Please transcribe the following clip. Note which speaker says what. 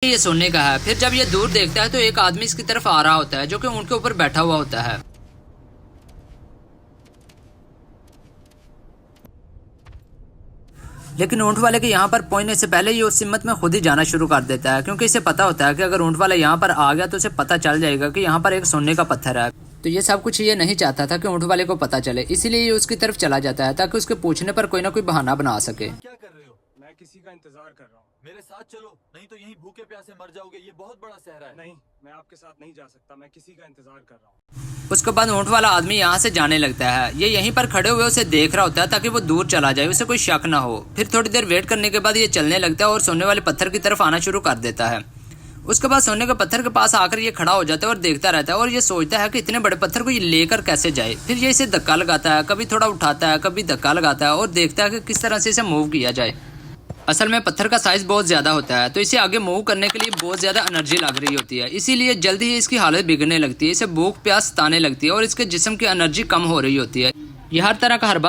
Speaker 1: ये सोने का है। फिर जब ये दूर देखता है तो एक आदमी इसकी तरफ आ रहा होता है जो कि ऊँट के ऊपर बैठा हुआ होता है। लेकिन ऊँट वाले के यहाँ पर पहुंचने से पहले ये उस हिम्मत में खुद ही जाना शुरू कर देता है, क्योंकि इसे पता होता है कि अगर ऊँट वाला यहाँ पर आ गया तो उसे पता चल जाएगा कि यहाँ पर एक सोने का पत्थर है। तो ये सब कुछ ये नहीं चाहता था कि ऊँट वाले को पता चले, इसीलिए ये उसकी तरफ चला जाता है ताकि उसके पूछने पर कोई ना कोई बहाना बना सके।
Speaker 2: क्या कर रहे हो?
Speaker 3: मैं किसी का इंतजार कर रहा हूँ।
Speaker 2: मेरे साथ चलो, नहीं तो यहीं भूखे प्यासे मर जाओगे। ये बहुत बड़ा सहरा है।
Speaker 3: नहीं, मैं आपके साथ नहीं जा सकता। मैं किसी का इंतजार कर रहा हूँ।
Speaker 1: उसके बाद ऊँट वाला आदमी यहाँ से जाने लगता है। ये यहीं पर खड़े हुए उसे देख रहा होता है ताकि वो दूर चला जाए, उसे कोई शक ना हो। फिर थोड़ी देर वेट करने के बाद ये चलने लगता है और सोने वाले पत्थर की तरफ आना शुरू कर देता है। उसके बाद सोने के पत्थर के पास आकर ये खड़ा हो जाता है और देखता रहता है और ये सोचता है कि इतने बड़े पत्थर को ये लेकर कैसे जाए। फिर ये इसे धक्का लगाता है, कभी थोड़ा उठाता है, कभी धक्का लगाता है और देखता है कि किस तरह से इसे मूव किया जाए। असल में पत्थर का साइज बहुत ज्यादा होता है, तो इसे आगे मूव करने के लिए बहुत ज्यादा एनर्जी लग रही होती है, इसीलिए जल्दी ही इसकी हालत बिगड़ने लगती है। इसे भूख प्यास सताने लगती है और इसके जिस्म की एनर्जी कम हो रही होती है। ये हर तरह का हरबाज